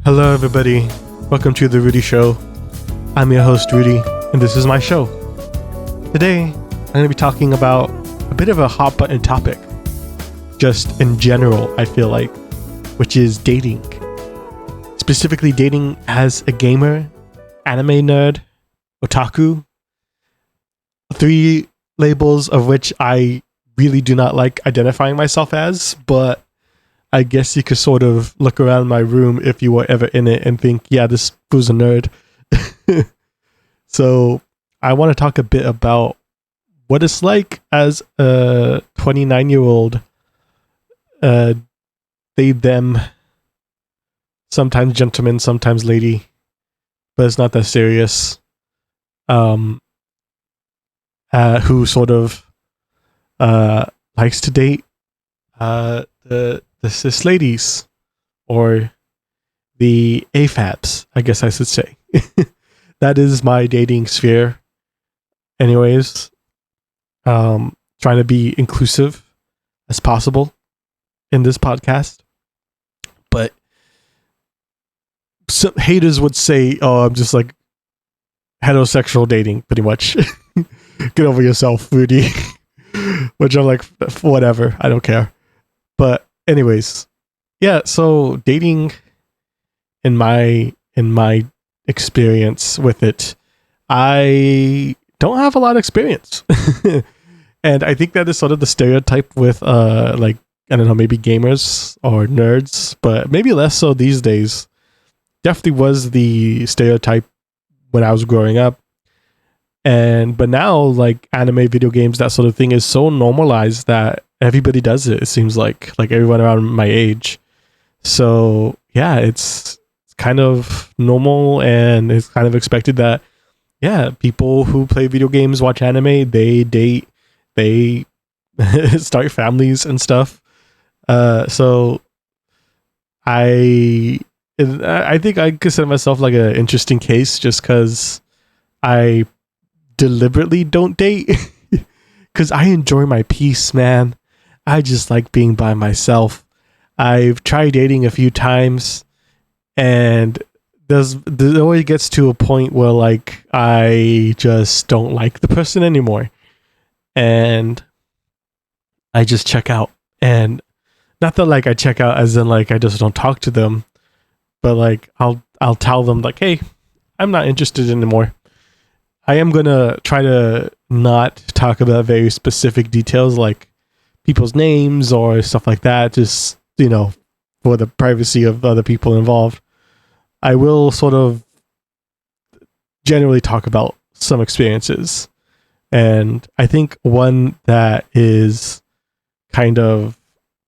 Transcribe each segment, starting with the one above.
Hello, everybody. Welcome to the Rudy Show. I'm your host, Rudy, and this is my show. Today, I'm going to be talking about a bit of a hot button topic, just in general, I feel like, which is dating. Specifically, dating as a gamer, anime nerd, otaku. 3 labels of which I really do not like identifying myself as, but I guess you could sort of look around my room if you were ever in it and think, yeah, this was a nerd. So I want to talk a bit about what it's like as a 29-year-old, they, them, sometimes gentleman, sometimes lady, but it's not that serious, who sort of likes to date the cis ladies, or the AFABs, I guess I should say. That is my dating sphere. Anyways, trying to be inclusive as possible in this podcast. But some haters would say, oh, I'm just like heterosexual dating, pretty much. Get over yourself, Rudy. Which I'm like, whatever, I don't care. But anyways, yeah, so dating in my experience with it, I don't have a lot of experience. And I think that is sort of the stereotype with like, I don't know, maybe gamers or nerds, but maybe less so these days. Definitely was the stereotype when I was growing up. But now, like, anime, video games, that sort of thing is so normalized that everybody does it. It seems like everyone around my age. So yeah, it's kind of normal, and it's kind of expected that, yeah, people who play video games, watch anime, they date, they start families and stuff. So I think I consider myself like an interesting case, just because I deliberately don't date, because I enjoy my peace, man. I just like being by myself. I've tried dating a few times, and there always gets to a point where, like, I just don't like the person anymore, and I just check out. And not that, like, I check out as in, like, I just don't talk to them, but, like, I'll tell them, like, hey, I'm not interested anymore. I am gonna try to not talk about very specific details, like people's names or stuff like that, just, you know, for the privacy of other people involved. I will sort of generally talk about some experiences. And I think one that is kind of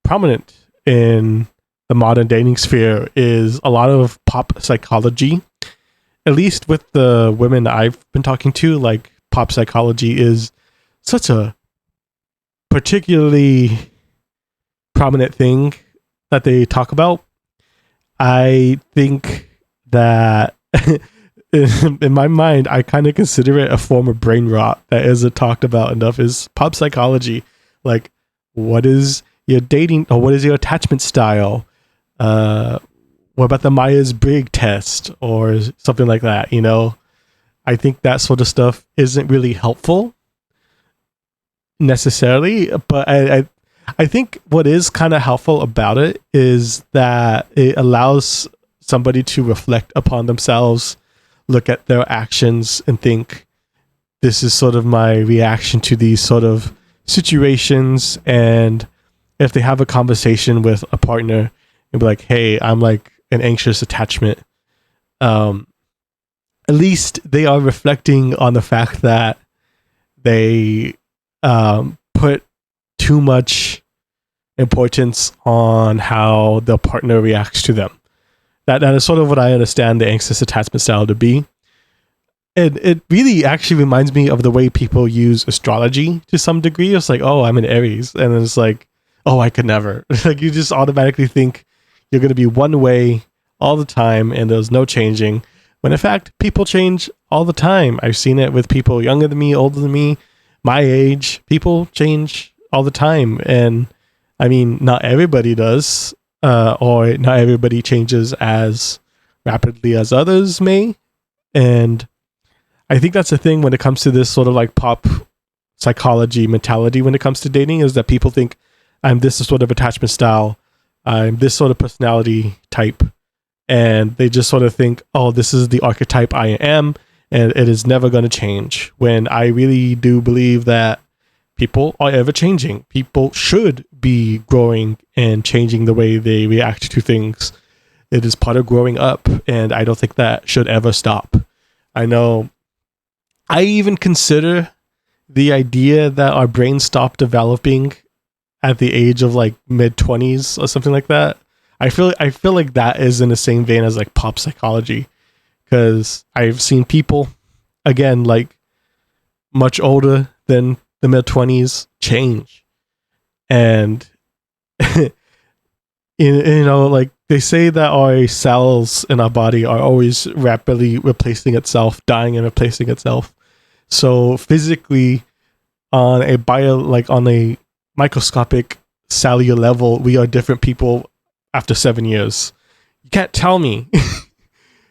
prominent in the modern dating sphere is a lot of pop psychology. At least with the women I've been talking to, like, pop psychology is such a particularly prominent thing that they talk about. I think that in my mind, I kind of consider it a form of brain rot that isn't talked about enough, is pop psychology. Like, what is your dating, or what is your attachment style? What about the Myers-Briggs test or something like that? You know, I think that sort of stuff isn't really helpful necessarily, but I think what is kind of helpful about it is that it allows somebody to reflect upon themselves, look at their actions, and think, this is sort of my reaction to these sort of situations. And if they have a conversation with a partner and be like, hey, I'm like an anxious attachment, at least they are reflecting on the fact that they put too much importance on how the partner reacts to them. That is sort of what I understand the anxious attachment style to be. It really actually reminds me of the way people use astrology to some degree. It's like, oh, I'm an Aries, and it's like, oh, I could never. Like, you just automatically think you're going to be one way all the time, and there's no changing. When in fact, people change all the time. I've seen it with people younger than me, older than me, my age. People change all the time. And I mean, not everybody does. or not everybody changes as rapidly as others may. And I think that's the thing when it comes to this sort of like pop psychology mentality when it comes to dating, is that people think I'm this sort of attachment style, I'm this sort of personality type, and they just sort of think, oh, this is the archetype I am, and it is never going to change. When I really do believe that people are ever changing. People should be growing and changing the way they react to things. It is part of growing up, and I don't think that should ever stop. I know I even consider the idea that our brains stop developing at the age of like mid-20s or something like that. I feel like that is in the same vein as like pop psychology, because I've seen people, again, like much older than the mid-20s change. And like they say that our cells in our body are always rapidly replacing itself, dying and replacing itself. So physically, on a microscopic cellular level, we are different people after 7 years. You can't tell me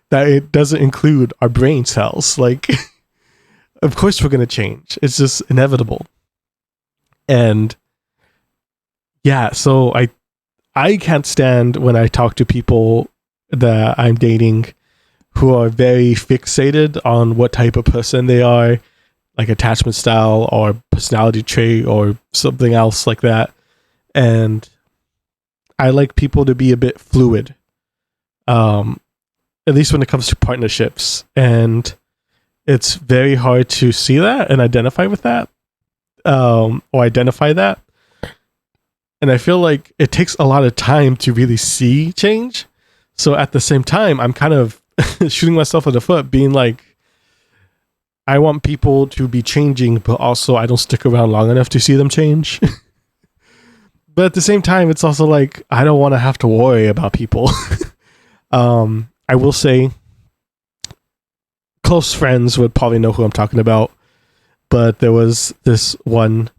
that it doesn't include our brain cells. Like, of course we're going to change. It's just inevitable. And yeah, so I can't stand when I talk to people that I'm dating who are very fixated on what type of person they are, like attachment style or personality trait or something else like that. And I like people to be a bit fluid, at least when it comes to partnerships. And it's very hard to see that and identify with that, or identify that. And I feel like it takes a lot of time to really see change. So at the same time, I'm kind of shooting myself in the foot, being like, I want people to be changing, but also I don't stick around long enough to see them change. But at the same time, it's also like, I don't want to have to worry about people. I will say, close friends would probably know who I'm talking about. But there was this one,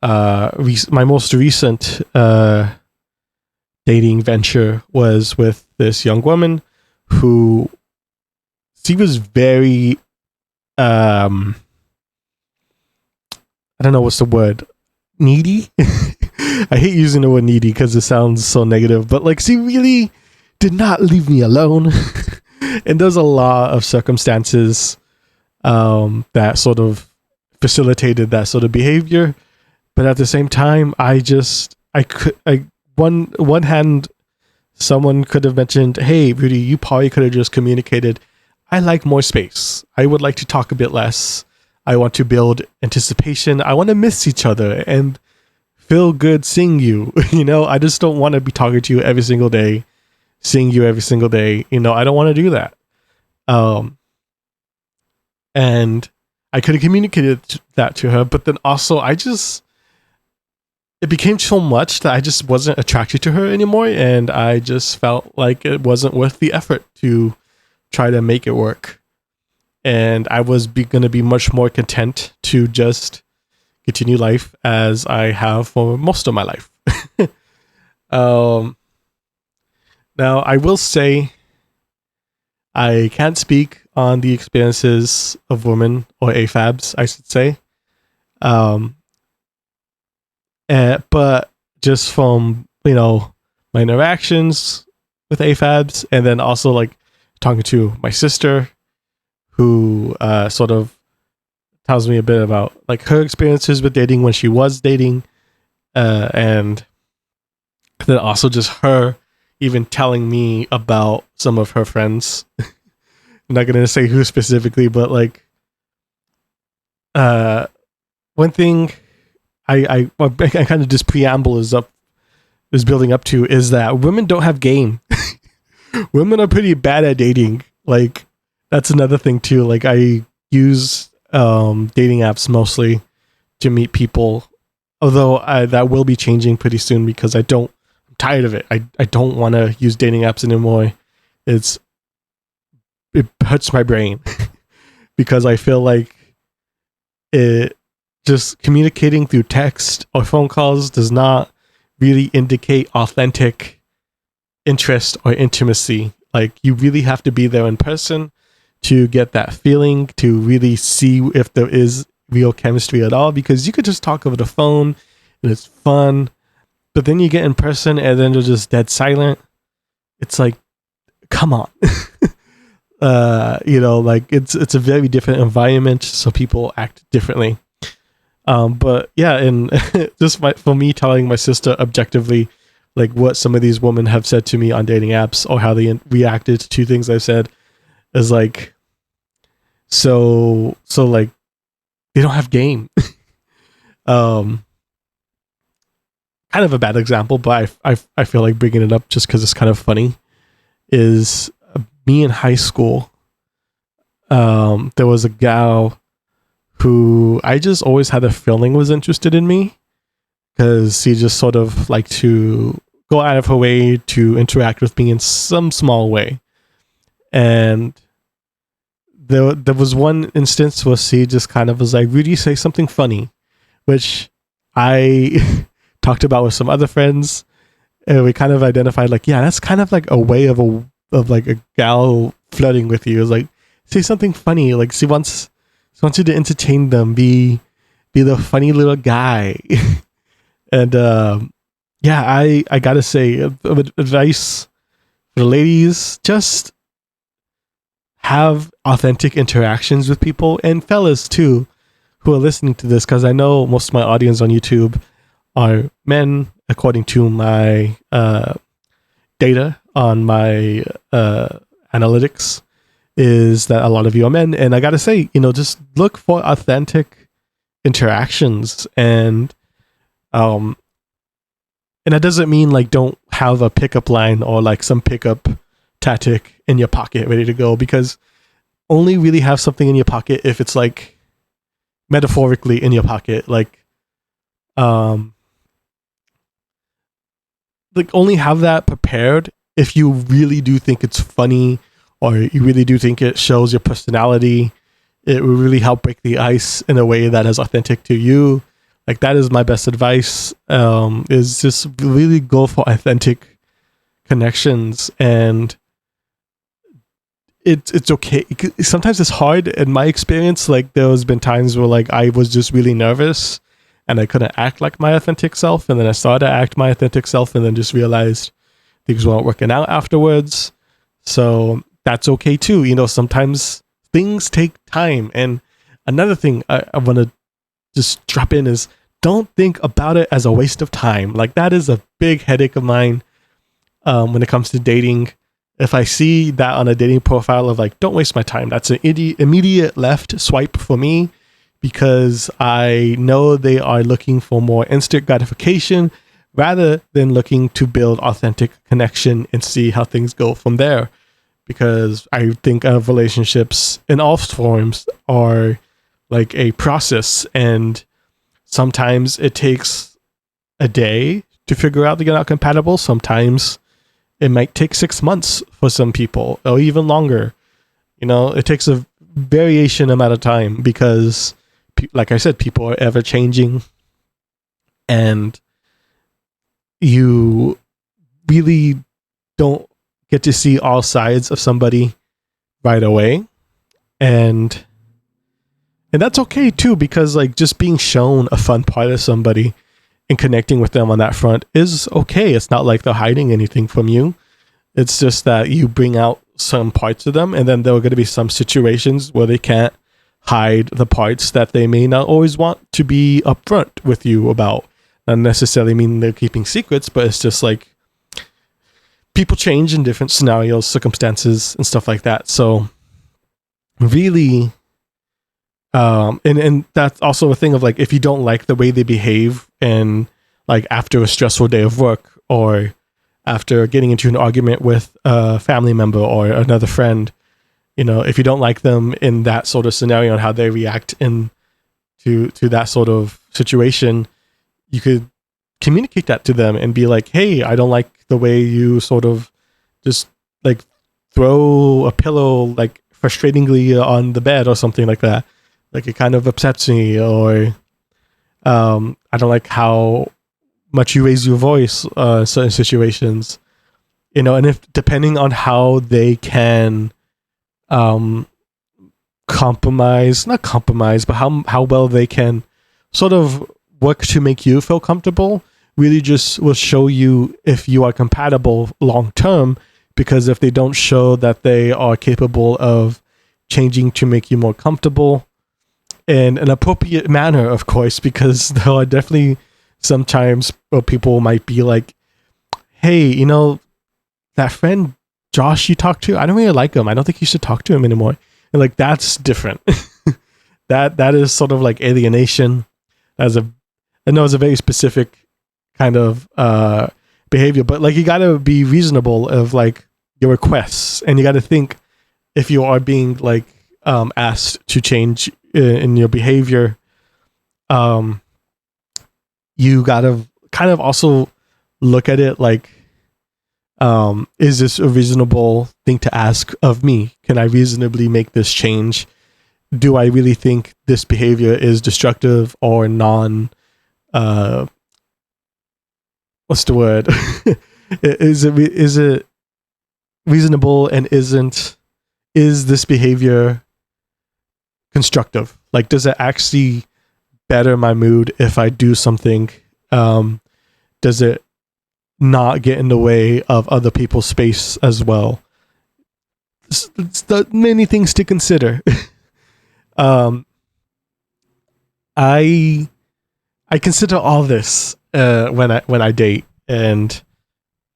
my most recent dating venture was with this young woman who, she was very, I don't know what's the word, needy. I hate using the word needy because it sounds so negative, but like, she really did not leave me alone. And there's a lot of circumstances that sort of facilitated that sort of behavior. But at the same time, one hand, someone could have mentioned, hey, Rudy, you probably could have just communicated, I like more space. I would like to talk a bit less. I want to build anticipation. I want to miss each other and feel good seeing you. I just don't want to be talking to you every single day, seeing you every single day. I don't want to do that. And I could have communicated that to her, but then also it became so much that I just wasn't attracted to her anymore. And I just felt like it wasn't worth the effort to try to make it work. And I was going to be much more content to just continue life as I have for most of my life. Now, I will say I can't speak on the experiences of women, or AFABs, I should say. But just from, my interactions with AFABs, and then also like talking to my sister, who sort of tells me a bit about like her experiences with dating when she was dating, and then also just her even telling me about some of her friends. I'm not gonna say who specifically, but like one thing I kind of just preamble is building up to is that women don't have game. Women are pretty bad at dating. Like, that's another thing too. Like, I use dating apps mostly to meet people, although that will be changing pretty soon because I'm tired of it. I don't want to use dating apps anymore. It hurts my brain because I feel like it just communicating through text or phone calls does not really indicate authentic interest or intimacy. Like, you really have to be there in person to get that feeling, to really see if there is real chemistry at all, because you could just talk over the phone and it's fun, but then you get in person and then they're just dead silent. It's like, come on. Like it's a very different environment, so people act differently. But yeah, and just for me telling my sister objectively, like what some of these women have said to me on dating apps or how they reacted to things I've said is like, so like they don't have game. Kind of a bad example, but I feel like bringing it up just because it's kind of funny. Is me in high school. There was a gal who I just always had a feeling was interested in me, because she just sort of liked to go out of her way to interact with me in some small way. And there was one instance where she just kind of was like, Rudy, say something funny, which I talked about with some other friends, and we kind of identified like, yeah, that's kind of like a way of like a gal flirting with you. It's like, say something funny, like she wants you to entertain them, be the funny little guy. And yeah, I gotta say, advice for the ladies, just have authentic interactions with people, and fellas too who are listening to this, because I know most of my audience on YouTube are men, according to my data on my analytics, is that a lot of you are men. And I gotta say, just look for authentic interactions, and that doesn't mean like don't have a pickup line or like some pickup tactic in your pocket ready to go, because only really have something in your pocket if it's like metaphorically in your pocket, like only have that prepared if you really do think it's funny, or you really do think it shows your personality. It will really help break the ice in a way that is authentic to you. Like, that is my best advice, is just really go for authentic connections. And it's okay. Sometimes it's hard. In my experience, like there has been times where like I was just really nervous and I couldn't act like my authentic self, and then I started to act my authentic self, and then just realized things weren't working out afterwards. So that's okay too. Sometimes things take time. And another thing I want to just drop in is, don't think about it as a waste of time. Like, that is a big headache of mine when it comes to dating. If I see that on a dating profile of like, don't waste my time, that's an immediate left swipe for me, because I know they are looking for more instant gratification rather than looking to build authentic connection and see how things go from there. Because I think of relationships in all forms are like a process, and sometimes it takes a day to figure out that you're not compatible. Sometimes it might take 6 months for some people, or even longer. It takes a variation amount of time, because like I said, people are ever changing, and you really don't get to see all sides of somebody right away. And that's okay too, because like just being shown a fun part of somebody and connecting with them on that front is okay. It's not like they're hiding anything from you. It's just that you bring out some parts of them, and then there are going to be some situations where they can't hide the parts that they may not always want to be upfront with you about. Not necessarily mean they're keeping secrets, but it's just like people change in different scenarios, circumstances, and stuff like that. So really, and that's also a thing of like, if you don't like the way they behave, and like after a stressful day of work, or after getting into an argument with a family member or another friend, if you don't like them in that sort of scenario and how they react to that sort of situation, you could communicate that to them and be like, hey, I don't like the way you sort of just like throw a pillow like frustratingly on the bed or something like that. Like, it kind of upsets me, or I don't like how much you raise your voice in certain situations. and if depending on how they can not compromise, but how well they can sort of work to make you feel comfortable, really just will show you if you are compatible long term. Because if they don't show that they are capable of changing to make you more comfortable in an appropriate manner, of course, because there are definitely sometimes where people might be like, hey, that friend Josh you talked to, I don't really like him. I don't think you should talk to him anymore. And like, that's different. that is sort of like alienation. I know it's a very specific kind of behavior, but like, you gotta be reasonable of like your requests, and you gotta think if you are being like asked to change in your behavior, you gotta kind of also look at it like, is this a reasonable thing to ask of me? Can I reasonably make this change? Do I really think this behavior is destructive or what's the word? Is it reasonable, and is this behavior constructive? Like, does it actually better my mood if I do something? Does it not get in the way of other people's space as well? It's the many things to consider. I consider all this when I date, and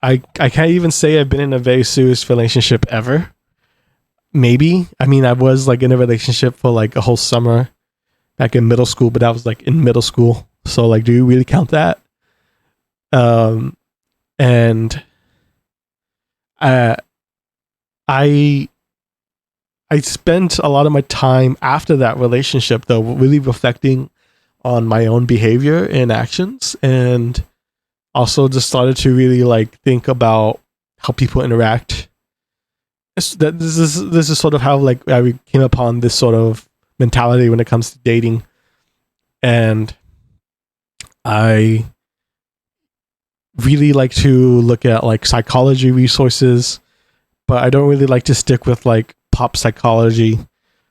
I can't even say I've been in a very serious relationship ever. Maybe. I mean, I was like in a relationship for like a whole summer back in middle school, but that was like in middle school. So like, do you really count that? And I spent a lot of my time after that relationship though really reflecting on my own behavior and actions, and also just started to really like think about how people interact. This is sort of how like I came upon this sort of mentality when it comes to dating, and I really like to look at like psychology resources, but I don't really like to stick with like pop psychology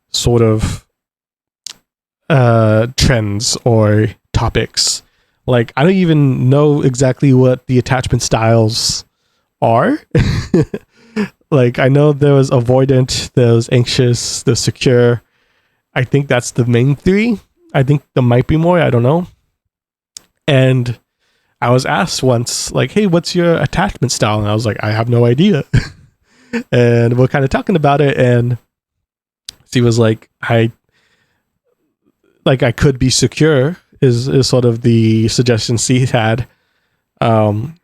sort of trends or topics. Like, I don't even know exactly what the attachment styles are. Like, I know there was avoidant, there was anxious, there's secure. I think that's the main three. I think there might be more, I don't know. And I was asked once, like, hey, what's your attachment style? And I was like, I have no idea. And we're kind of talking about it, and she was like, I could be secure is sort of the suggestion she had. And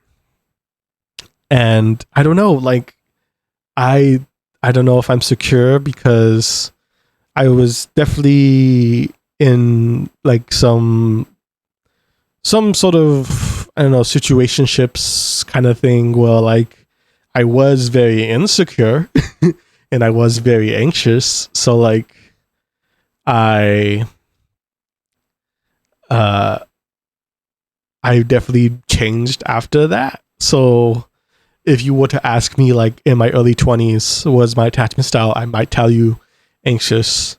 I don't know, like, I don't know if I'm secure, because I was definitely in like some sort of, I don't know, situationships kind of thing where like I was very insecure and I was very anxious. So like I definitely changed after that. So if you were to ask me like in my early 20s was my attachment style, I might tell you anxious,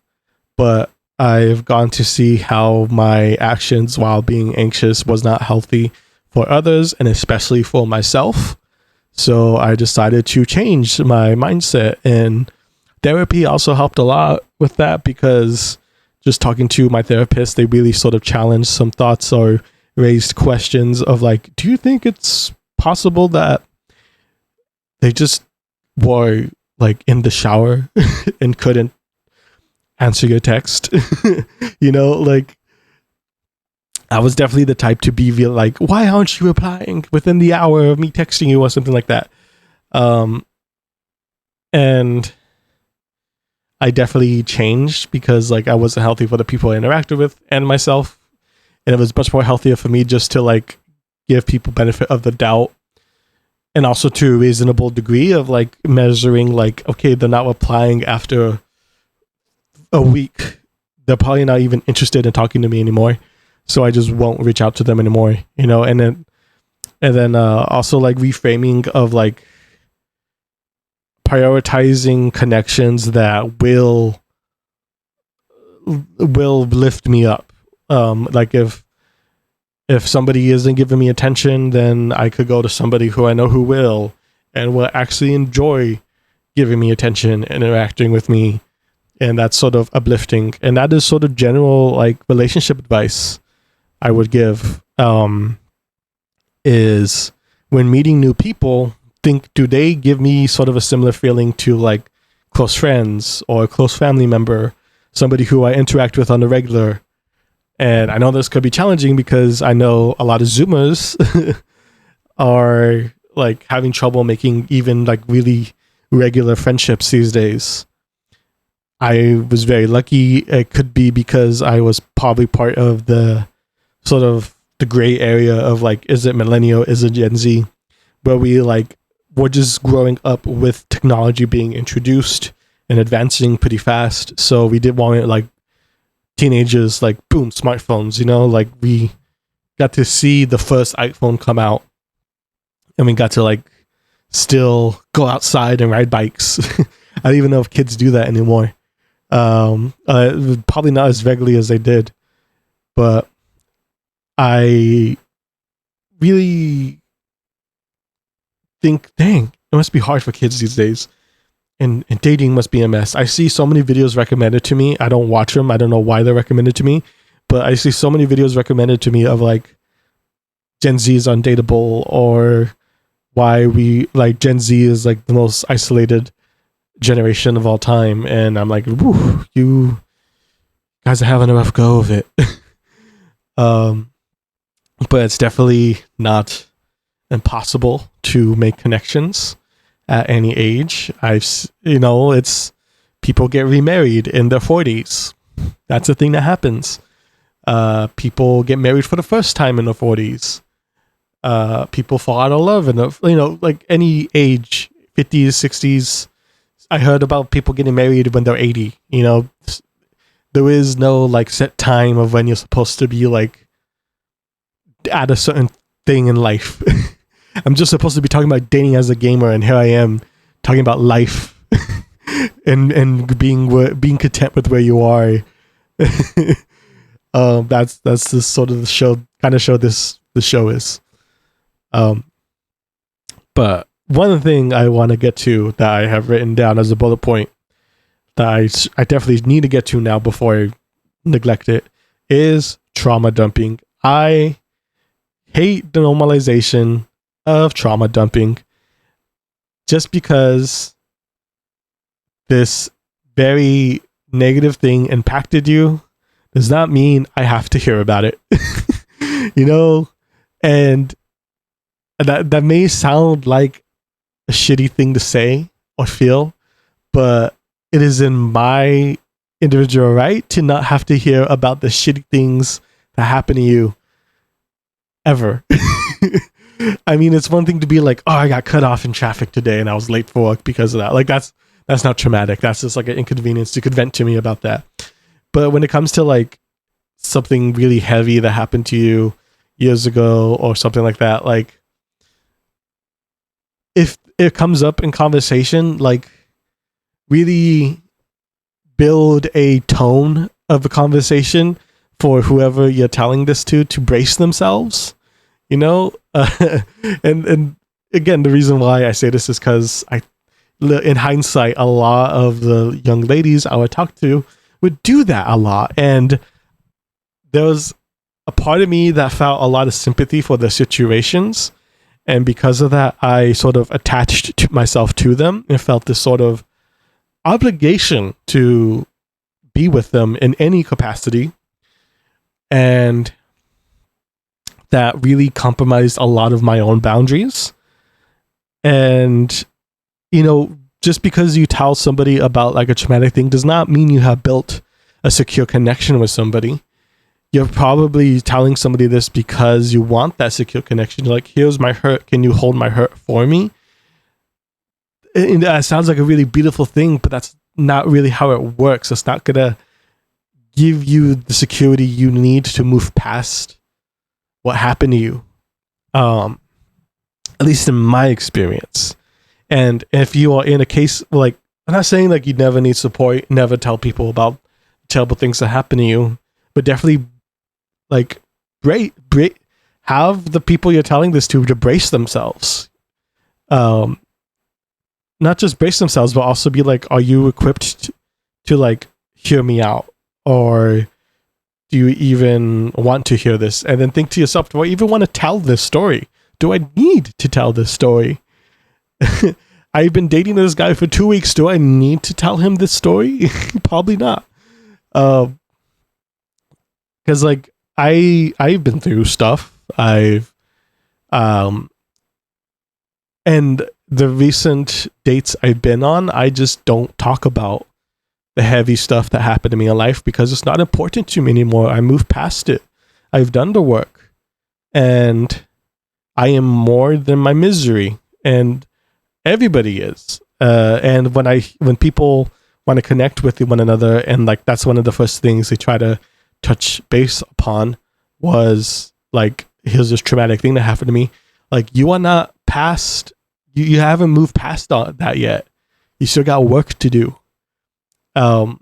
but I've gone to see how my actions while being anxious was not healthy for others, and especially for myself. So I decided to change my mindset, and therapy also helped a lot with that, because just talking to my therapist, they really sort of challenged some thoughts or raised questions of like, do you think it's possible that they just were like in the shower and couldn't answer your text? Like I was definitely the type to be real, like, why aren't you replying within the hour of me texting you or something like that? And I definitely changed because like I wasn't healthy for the people I interacted with and myself. And it was much more healthier for me just to like give people benefit of the doubt, and also to a reasonable degree of like measuring like, okay, they're not replying after a week. They're probably not even interested in talking to me anymore. So I just won't reach out to them anymore, and then also like reframing of like prioritizing connections that will lift me up. Like if somebody isn't giving me attention, then I could go to somebody who I know who will, and will actually enjoy giving me attention, interacting with me, and that's sort of uplifting. And that is sort of general like relationship advice I would give. Is when meeting new people, do they give me sort of a similar feeling to like close friends or a close family member, somebody who I interact with on the regular? And I know this could be challenging because I know a lot of Zoomers are like having trouble making even like really regular friendships these days. I was very lucky. It could be because I was probably part of the sort of the gray area of like, is it millennial, is it Gen Z, where we're just growing up with technology being introduced and advancing pretty fast. So we did want it like teenagers, like boom, smartphones, you know, like we got to see the first iPhone come out, and we got to like still go outside and ride bikes. I don't even know if kids do that anymore. Probably not as regularly as they did, but I really think, dang, it must be hard for kids these days. And dating must be a mess. I see so many videos recommended to me. I don't watch them. I don't know why they're recommended to me, but I see so many videos recommended to me of like Gen Z is undateable, or why we like Gen Z is like the most isolated generation of all time. And I'm like, woo, you guys are having a rough go of it. But it's definitely not impossible to make connections at any age. It's people get remarried in their 40s. That's a thing that happens. People get married for the first time in their 40s. People fall out of love in like any age, 50s, 60s. I heard about people getting married when they're 80. There is no like set time of when you're supposed to be like at a certain thing in life. I'm just supposed to be talking about dating as a gamer, and here I am talking about life and being content with where you are. That's the sort of the show this show is. But one thing I want to get to that I have written down as a bullet point that I definitely need to get to now before I neglect it is trauma dumping. I hate the normalization of trauma dumping. Just because this very negative thing impacted you does not mean I have to hear about it. And that may sound like a shitty thing to say or feel, but it is in my individual right to not have to hear about the shitty things that happen to you ever. I mean, it's one thing to be like, oh, I got cut off in traffic today and I was late for work because of that. Like that's not traumatic. That's just like an inconvenience. You could vent to me about that. But when it comes to like something really heavy that happened to you years ago or something like that, like if it comes up in conversation, like really build a tone of a conversation for whoever you're telling this to brace themselves, and again, the reason why I say this is because in hindsight, a lot of the young ladies I would talk to would do that a lot. And there was a part of me that felt a lot of sympathy for their situations. And because of that, I sort of attached myself to them and felt this sort of obligation to be with them in any capacity. And that really compromised a lot of my own boundaries. And, just because you tell somebody about like a traumatic thing does not mean you have built a secure connection with somebody. You're probably telling somebody this because you want that secure connection. You're like, here's my hurt. Can you hold my hurt for me? And that sounds like a really beautiful thing, but that's not really how it works. It's not going to give you the security you need to move past what happened to you. At least in my experience. And if you are in a case, like, I'm not saying like you never need support, never tell people about terrible things that happen to you, but definitely like have the people you're telling this to brace themselves. Not just brace themselves, but also be like, are you equipped to like hear me out? Or do you even want to hear this? And then think to yourself, do I even want to tell this story? Do I need to tell this story? I've been dating this guy for 2 weeks. Do I need to tell him this story? Probably not. Because like I've been through stuff. And the recent dates I've been on, I just don't talk about the heavy stuff that happened to me in life because it's not important to me anymore. I moved past it. I've done the work, and I am more than my misery, and everybody is. And when people want to connect with one another, and like that's one of the first things they try to touch base upon was like, here's this traumatic thing that happened to me. Like, you are not past. You haven't moved past that yet. You still got work to do. And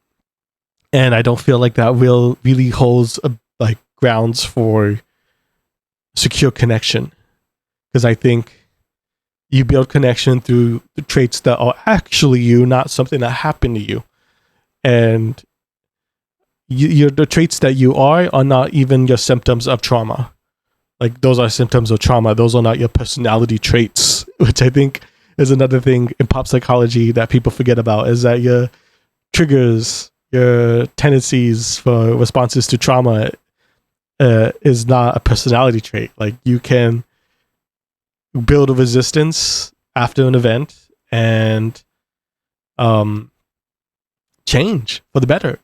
I don't feel like that really holds like grounds for secure connection, because I think you build connection through the traits that are actually you, not something that happened to you. And the traits that you are not even your symptoms of trauma. Like, those are symptoms of trauma. Those are not your personality traits, which I think is another thing in pop psychology that people forget about, is that your triggers, your tendencies for responses to trauma is not a personality trait. Like, you can build a resistance after an event and change for the better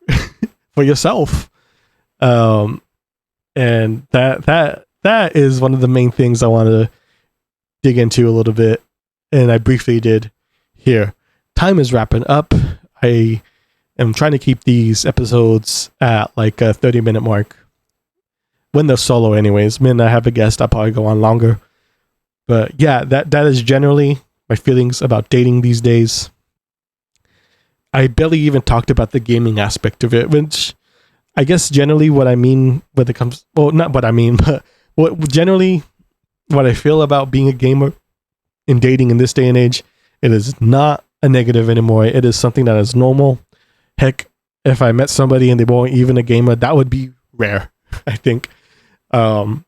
for yourself. And that is one of the main things I want to dig into a little bit, and I briefly did here. Time is wrapping up. I am trying to keep these episodes at like a 30-minute mark when they're solo anyways. When I have a guest, I'll probably go on longer. But yeah, that is generally my feelings about dating these days. I barely even talked about the gaming aspect of it, which I guess generally what I mean when it comes, well, not what I mean, but what I feel about being a gamer and dating in this day and age, it is not a negative anymore. It is something that is normal. Heck, if I met somebody and they weren't even a gamer, that would be rare, I think. But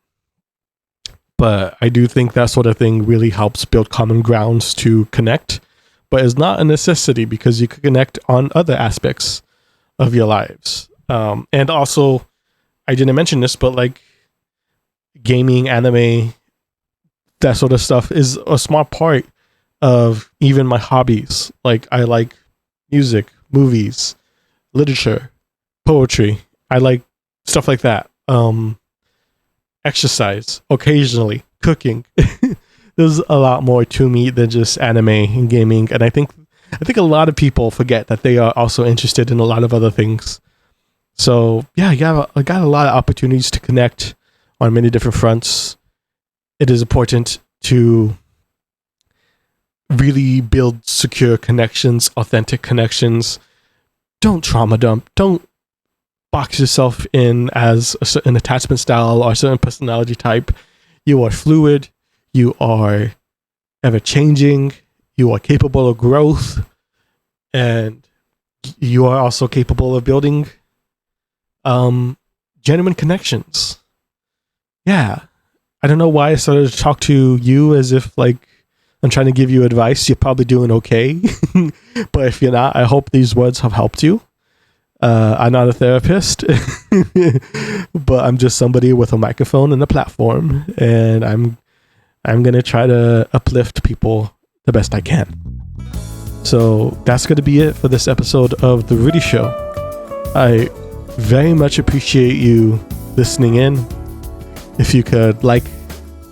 I do think that sort of thing really helps build common grounds to connect, but it's not a necessity because you can connect on other aspects of your lives. And also, I didn't mention this, but like gaming, anime, that sort of stuff is a small part of even my hobbies. Like, I like music, movies, literature, poetry. I like stuff like that. Exercise, occasionally, cooking. There's a lot more to me than just anime and gaming. And I think a lot of people forget that they are also interested in a lot of other things. So yeah, I got a lot of opportunities to connect on many different fronts. It is important to really build secure connections, authentic connections. Don't trauma dump. Don't box yourself in as a certain attachment style or a certain personality type. You are fluid. You are ever changing. You are capable of growth. And you are also capable of building genuine connections. Yeah. I don't know why I started to talk to you as if like I'm trying to give you advice. You're probably doing okay. But if you're not, I hope these words have helped you. I'm not a therapist, but I'm just somebody with a microphone and a platform, and I'm going to try to uplift people the best I can. So that's going to be it for this episode of The Rudy Show. I very much appreciate you listening in. If you could like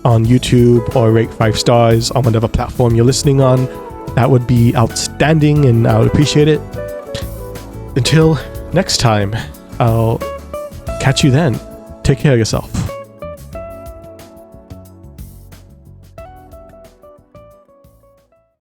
on YouTube or rate 5 stars on whatever platform you're listening on, that would be outstanding and I would appreciate it. Until next time, I'll catch you then. Take care of yourself.